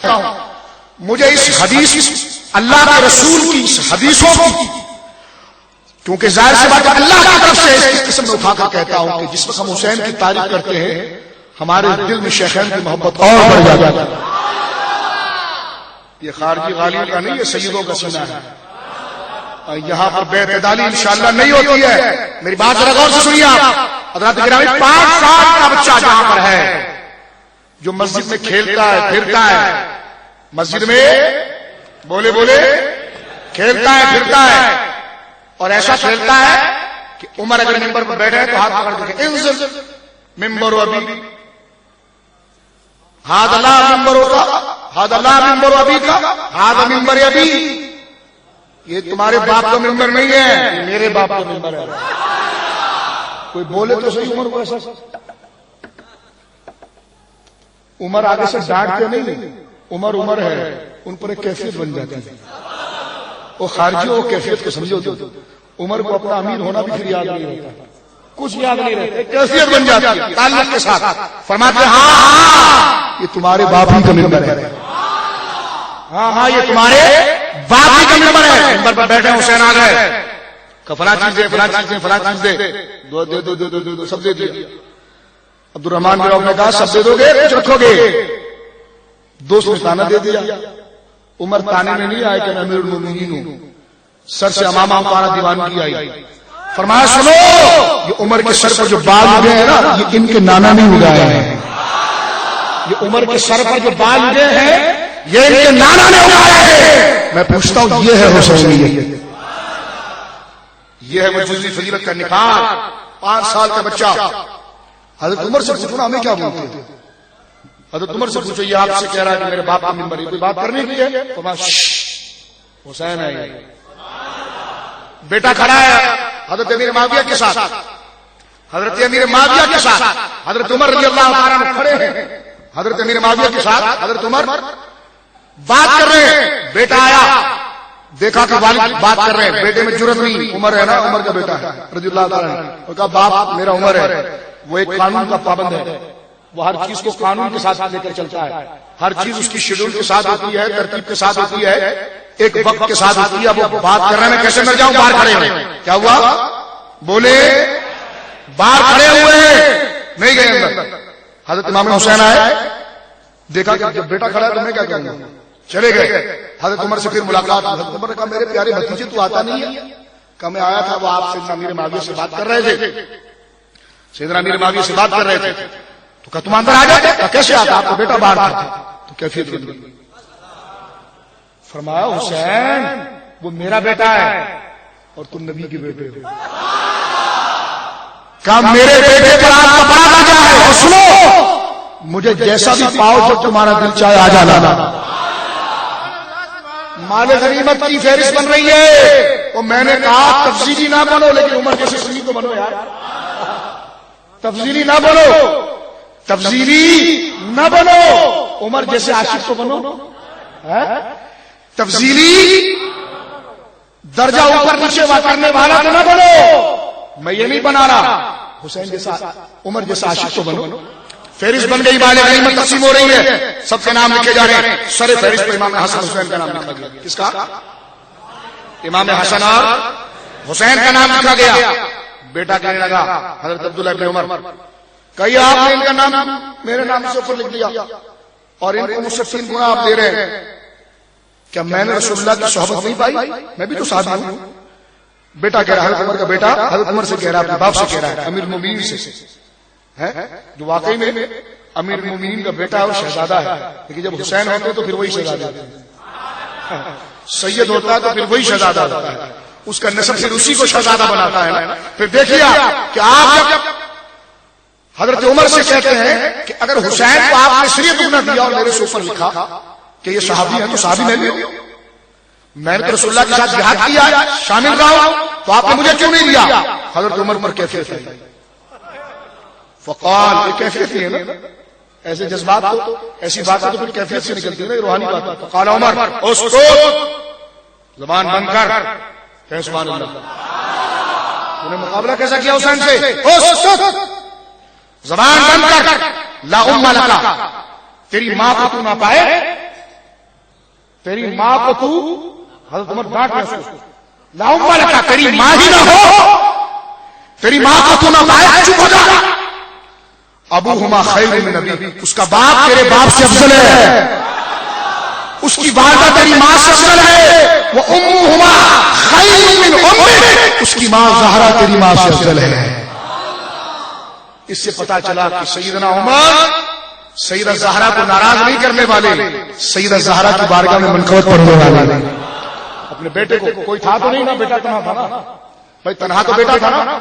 کہتا ہوں مجھے اس حدیث اللہ کے رسول کی اس حدیثوں کی، کیونکہ ظاہر سی بات ہے اللہ کی طرف سے اس قسم میں اٹھا کر کہتا ہوں کہ جس وقت ہم حسین کی تعریف کرتے ہیں ہمارے دل میں شیخین کی محبت اور بڑھ جاتی ہے. یہ خارجی غالیوں کا نہیں، یہ سیدوں کا سینہ ہے. یہاں پر بے اعتدالی انشاءاللہ نہیں ہوتی ہے. میری بات ذرا غور سے سنیے آپ حضرات گرامی. 5 سال کا بچہ جہاں پر ہے جو مسجد میں کھیلتا ہے پھرتا ہے، مسجد میں بولے بولے کھیلتا ہے پھرتا ہے، اور ایسا کھیلتا ہے کہ عمر اگر ممبر پر بیٹھے ہیں تو ہاتھ پکڑ کے انزل ممبر ابھی ہاتھ اللہ ممبر کا، ہاتھ اللہ ممبر ابھی کا، ہاتھ ممبر ابھی. یہ تمہارے باپ کا ممبر نہیں ہے، یہ میرے باپ کا ممبر ہے. کوئی بولے تو صحیح عمر کو ایسا. عمر آگے سے ڈانٹتے نہیں، عمر عمر ہے، ان پر ایک کیفیت بن جاتی ہے. وہ خارجی وہ کیفیت کو سمجھو تو عمر کو اپنا امیر ہونا بھی پھر یاد نہیں رہتا، کچھ یاد نہیں رہتا، کیفیت بن جاتی ہے تعلق کے ساتھ. فرماتے ہیں ہاں یہ تمہارے باپ ہی کا ممبر ہے، ہاں ہاں یہ تمہارے باپ ہی کا ممبر ہے. ممبر پر بیٹھے حسین آ گئے، فلاں چیز دے فلاں چیز دے فلاں چیز دے، دو دے دو دو دو دو سب دے دیا. عبد الرحمان بن عوف نے کہا سب دے دو گے کچھ رکھو گے؟ دوست نے تانا دے دیا. عمر تانے میں نہیں آئے کہ میں امیر المومنین ہوں، سر سے امامہ ہمارا دیوانگی آئی. فرمایا سنو یہ عمر کے سر پر جو بال اگے ہیں نا یہ ان کے نانا نے اگائے ہیں. یہ عمر کے سر پر جو بال اگے ہیں یہ ان کے نانا نے اگائے ہیں. میں پوچھتا ہوں یہ ہے حسینیت، یہ ہے وجوزی فضیلت کا نکال. 5 سال کا بچہ. حضرت عمر سے پوچھنا ہمیں کیا بولتے ہیں؟ حضرت عمر سے پوچھو یہ آپ سے کہہ رہا ہے کہ میرے باپ کا ممبر ہے، کوئی بات کرنی کی ہے؟ حسین ہے. بیٹا کھڑا ہے حضرت امیر معاویہ کے ساتھ، حضرت امیر معاویہ کے ساتھ حضرت عمر رضی اللہ تعالیٰ عنہ کھڑے ہیں. حضرت امیر معاویہ کے ساتھ حضرت عمر بات کر رہے ہیں. بیٹا آیا، دیکھا کہ والد بات کر رہے ہیں، بیٹے میں جرت نہیں. عمر ہے نا، عمر کا بیٹا ہے رضی اللہ تعالیٰ عنہ. وہ کہا باپ میرا عمر ہے، وہ ایک قانون کا پابند ہے، وہ ہر چیز کو قانون کے ساتھ لے کر چلتا ہے، ہر چیز اس کی شیڈول کے ساتھ ہوتی ہے، ترتیب کے ساتھ ہوتی ہے، ایک وقت کے ساتھ ہوتی ہے. اب وہ بات کر رہے ہیں میں کیسے مر جاؤں؟ باہر کھڑے ہوئے. کیا ہوا؟ بولے باہر کھڑے ہوئے نہیں گئے اندر. حضرت امام حسین آئے، دیکھا کہ جب بیٹا کھڑا ہے تو میں کیا کروں گا، چلے گئے. حضرت عمر سے پھر ملاقات. حضرت عمر نے کہا میرے پیارے بھتیجے تو آتا نہیں ہے؟ کہ میں آیا تھا، وہ آپ سیدنا امیر معاویہ سے بات کر رہے تھے، سیدنا امیر معاویہ سے بات کر رہے تھے. تو کہ تم اندر آ جاتے؟ کیسے آتا؟ آپ کا بیٹا باہر تھا. تو کیفیت بن گئی. فرمایا حسین وہ میرا بیٹا ہے اور تم نبی کے بیٹے ہو. کہا میرے بیٹے پر آپ کا بڑا راجا ہے، اور سنو مجھے جیسا بھی پاؤ جب تمہارا دل چاہے آ جانا. مال غنیمت کی فہرست بن رہی ہے. اور میں نے کہا تفصیلی نہ بنو، لیکن عمر جیسے سنی تو بنو یار. تفصیلی نہ بنو، تفصیلی نہ بنو. عمر جیسے عاشق تو بنو. تفصیلی درجہ اوپر نیچے کرنے والا تو نہ بنو. میں یہ نہیں بنا رہا. حسین جیسا عمر جیسا عاشق تو بنو. فہرست بن گئی، مال غنیمت تقسیم ہو رہی ہے، سب کے نام لکھے جا رہے ہیں. سر فہرست پہ امام حسن حسین کا نام لکھا گیا. کس کا؟ امام حسن اور حسین کا نام لکھا گیا. بیٹا کہنے لگا حضرت عبداللہ ابن عمر کہیے آپ نے ان کا نام میرے نام سے اوپر لکھ دیا اور ان کو مجھ سے 3 گنا آپ دے رہے ہیں. کیا میں نے رسول اللہ کی صحبت نہیں پائی؟ میں بھی تو صحابی ہوں. بیٹا کہہ رہا ہے، حضرت عمر کا بیٹا حضرت عمر سے کہہ رہا ہے، اپنے باپ سے کہہ رہا ہے، امیر المومنین سے ہے جو واقعی میں امیر المومنین کا بیٹا اور شہزادہ ہے. لیکن جب حسین ہوتے تو پھر وہی شہزادہ ہوتے ہیں. سید ہوتا ہے تو پھر وہی شہزادہ ہوتا ہے، اس کا نسب پھر اسی کو شہزادہ بناتا ہے نا. پھر دیکھیے کہ آپ جب حضرت عمر سے کہتے ہیں کہ اگر حسین کو آپ نے شریعت نہ دیا اور میرے سے اوپر لکھا کہ یہ صحابی ہے تو صحابی میں بھی ہوں، میں نے تو رسول اللہ کے ساتھ جہاد کیا، شامل رہا ہوں، تو آپ نے مجھے کیوں نہیں دیا؟ حضرت عمر پر کیفیت ہے. فقال یہ کیفیت ہی ہے نا. ایسے جذبات تو ایسی باتیں تو پھر کیفیت سے نکلتی ہے نا، روحانی بات. فقال عمر اسکت، زبان بند کر. کہ سبحان اللہ. انہوں نے مقابلہ کیسا کیا حسین سے؟ اسکت، زبان بند کر. لا ام لکا، تیری ماں کو تو نہ پائے. تیری ماں کو تو حضرت عمر ڈانٹ رہے اس کو، لاؤں والا کا تیری ماں ہی نہ ہو، تیری ماں کو تو نہ لائے، چپ ہو جا. ابوہما خیر من ابی، اس کا باپ تیرے باپ سے افضل ہے، اس کی والدہ تیری ماں سے افضل ہے. وہ امہما خیر من امک، اس کی ماں زہرا تیری ماں سے افضل ہے. اس سے پتا چلا کہ سیدنا عمر سیدہ زہرا کو ناراض نہیں کرنے والے، سیدہ زہرا کی بارگاہ میں منقبت پڑھنے والے. اپنے بیٹے کو، کوئی تھا تو نہیں نا، بیٹا تنہا تھا نا بھائی، تنہا تو بیٹا تھا نا،